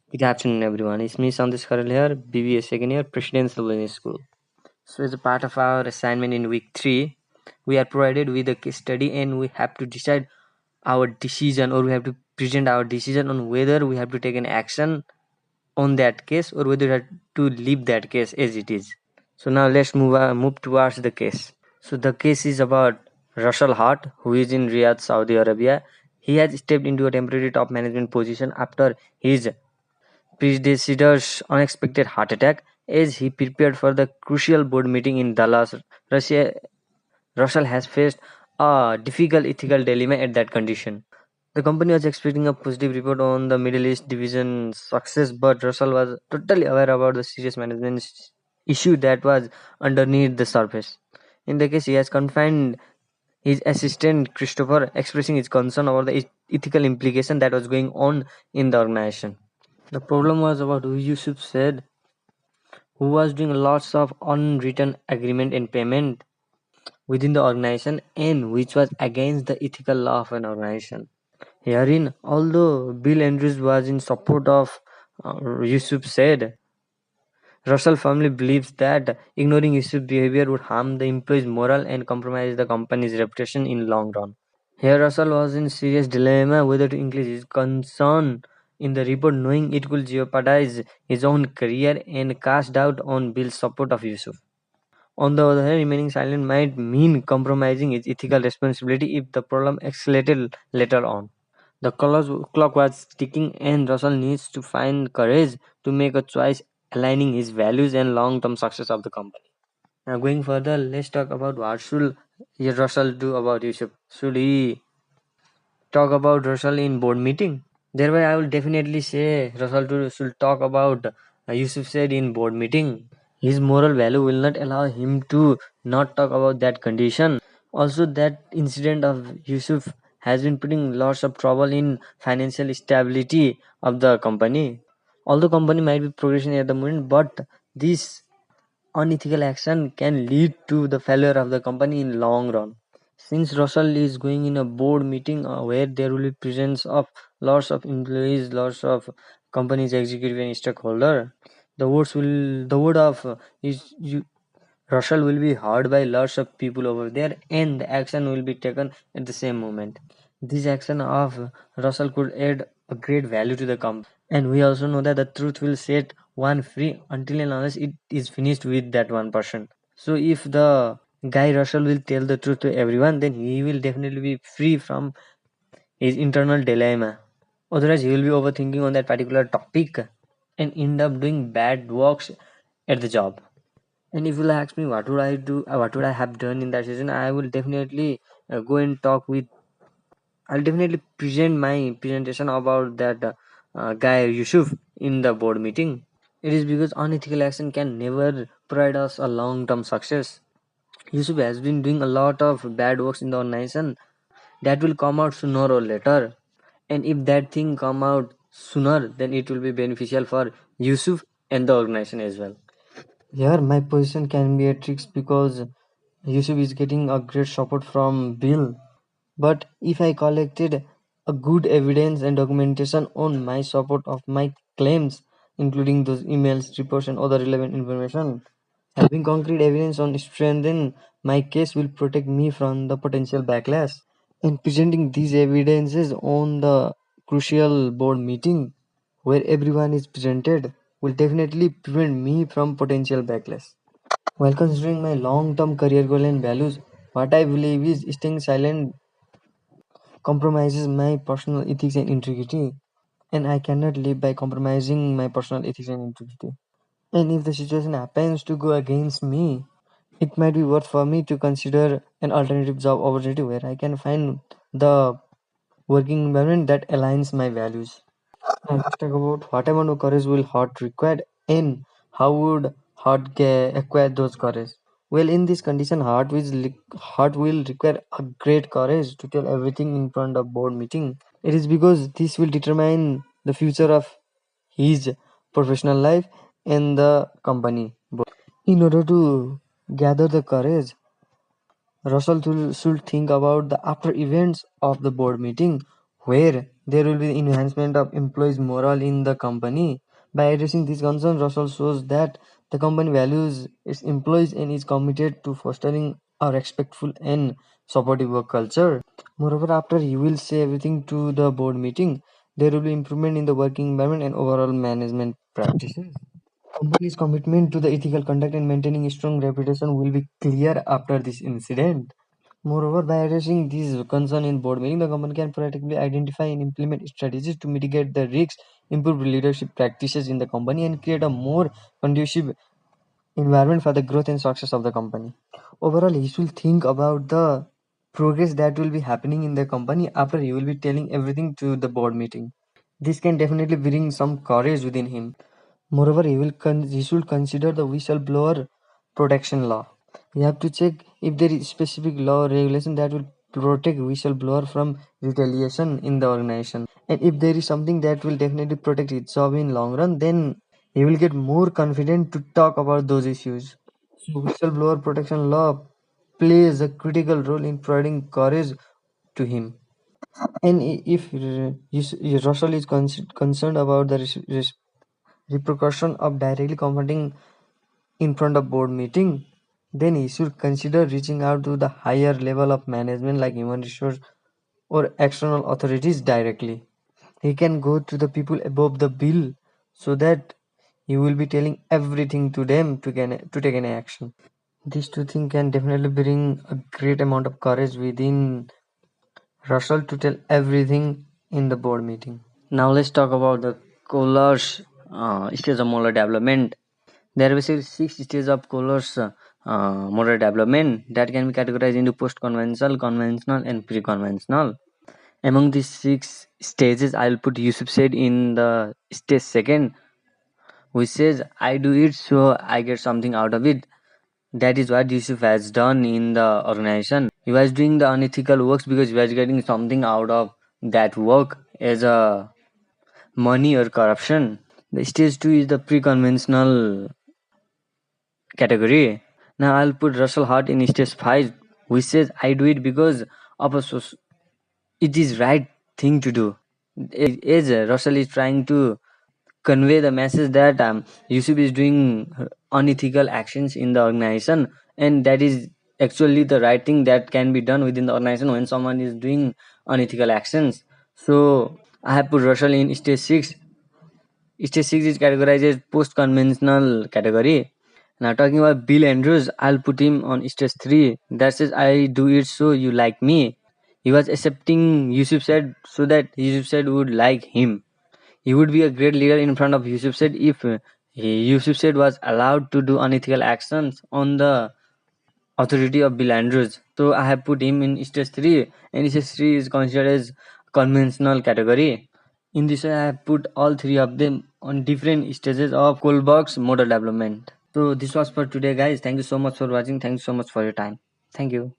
Good afternoon, everyone. It's me, Sandesh Karal here, BBA second year, Presidential Business School. So, as a part of our assignment in week 3, we are provided with a case study and we have to decide our decision or we have to present our decision on whether we have to take an action on that case or whether we have to leave that case as it is. So, now let's move towards the case. So, the case is about Russell Hart, who is in Riyadh, Saudi Arabia. He has stepped into a temporary top management position after his predecessor's unexpected heart attack. As he prepared for the crucial board meeting in Dallas, Russia, Russell has faced a difficult ethical dilemma at that condition. The company was expecting a positive report on the Middle East division's success, but Russell was totally aware about the serious management issue that was underneath the surface. In the case, he has confined his assistant Christopher, expressing his concern over the ethical implication that was going on in the organization. The problem was about who Yusuf said, who was doing lots of unwritten agreement and payment within the organization and which was against the ethical law of an organization. Herein, although Bill Andrews was in support of Yusuf said, Russell firmly believes that ignoring Yusuf's behavior would harm the employee's morale and compromise the company's reputation in long run. Here Russell was in serious dilemma whether to include his concern in the report knowing it could jeopardize his own career and cast doubt on Bill's support of Yusuf. On the other hand, remaining silent might mean compromising his ethical responsibility if the problem escalated later on. The clock was ticking and Russell needs to find courage to make a choice aligning his values and long-term success of the company. Now going further, let's talk about what should Russell do about Yusuf. Should he talk about Russell in board meeting? Thereby, I will definitely say Russell should talk about Yusuf said in board meeting. His moral value will not allow him to not talk about that condition. Also, that incident of Yusuf has been putting lots of trouble in financial stability of the company. Although company might be progressing at the moment, but this unethical action can lead to the failure of the company in long run. Since Russell is going in a board meeting where there will be presence of lots of employees, lots of companies, executive and stakeholder, the word of Russell will be heard by lots of people over there, and the action will be taken at the same moment. This action of Russell could add a great value to the company, and we also know that the truth will set one free until and unless it is finished with that one person. So if the guy Russell will tell the truth to everyone, then he will definitely be free from his internal dilemma. Otherwise, he will be overthinking on that particular topic and end up doing bad works at the job. And if you'll ask me what would I do, what would I have done in that situation, I will definitely go and talk with. I'll definitely present my presentation about that guy Yusuf in the board meeting. It is because unethical action can never provide us a long-term success. Yusuf has been doing a lot of bad works in the organization that will come out sooner or later. And if that thing come out sooner, then it will be beneficial for Yusuf and the organization as well. Here, my position can be a trick because Yusuf is getting a great support from Bill. But if I collected a good evidence and documentation on my support of my claims, including those emails, reports, and other relevant information, having concrete evidence on strengthen my case will protect me from the potential backlash. And presenting these evidences on the crucial board meeting where everyone is presented will definitely prevent me from potential backlash. While considering my long-term career goal and values, what I believe is staying silent compromises my personal ethics and integrity, and I cannot live by compromising my personal ethics and integrity. And if the situation happens to go against me, it might be worth for me to consider an alternative job opportunity where I can find the working environment that aligns my values. Now let's talk about what amount of courage will Hart require and how would Hart acquire those courage. Well, in this condition, Hart will require a great courage to tell everything in front of board meeting. It is because this will determine the future of his professional life and the company. In order to gather the courage, Russell should think about the after events of the board meeting where there will be enhancement of employees' morale in the company. By addressing these concerns, Russell shows that the company values its employees and is committed to fostering a respectful and supportive work culture. Moreover, after he will say everything to the board meeting, there will be improvement in the working environment and overall management practices. Company's commitment to the ethical conduct and maintaining a strong reputation will be clear after this incident. Moreover, by addressing these concerns in board meeting, the company can proactively identify and implement strategies to mitigate the risks, improve leadership practices in the company, and create a more conducive environment for the growth and success of the company. Overall, he should think about the progress that will be happening in the company after he will be telling everything to the board meeting. This can definitely bring some courage within him. Moreover, he should consider the whistleblower protection law. You have to check if there is specific law or regulation that will protect whistleblower from retaliation in the organization. And if there is something that will definitely protect his job in long run, then he will get more confident to talk about those issues. So whistleblower protection law plays a critical role in providing courage to him. And if Russell is concerned about the repercussion of directly confronting in front of board meeting, then he should consider reaching out to the higher level of management like human resource or external authorities directly. He can go to the people above the bill so that he will be telling everything to them to take any action. These two things can definitely bring a great amount of courage within Russell to tell everything in the board meeting. Now let's talk about the Kohler's stage of molar development. There are basically 6 stages of Kohler's motor development that can be categorized into post-conventional, conventional, and pre-conventional. Among these 6 stages, I'll put Yusuf said in the stage second, which says, I do it so I get something out of it. That is what Yusuf has done in the organization. He was doing the unethical works because he was getting something out of that work as a money or corruption. The stage 2 is the pre-conventional category. Now I'll put Russell Hart in stage 5, which says I do it because of it is right thing to do. As Russell is trying to convey the message that Yusuf is doing unethical actions in the organization, and that is actually the right thing that can be done within the organization when someone is doing unethical actions. So I have put Russell in stage 6. Stage 6 is categorized as post-conventional category. Now talking about Bill Andrews, I'll put him on stage 3. That says, I do it so you like me. He was accepting Yusuf said so that Yusuf said would like him. He would be a great leader in front of Yusuf said if Yusuf said was allowed to do unethical actions on the authority of Bill Andrews. So I have put him in stage 3, and stage 3 is considered as conventional category. In this way, I have put all three of them on different stages of Kohlberg's model development. So this was for today, guys. Thank you so much for watching. Thank you so much for your time. Thank you.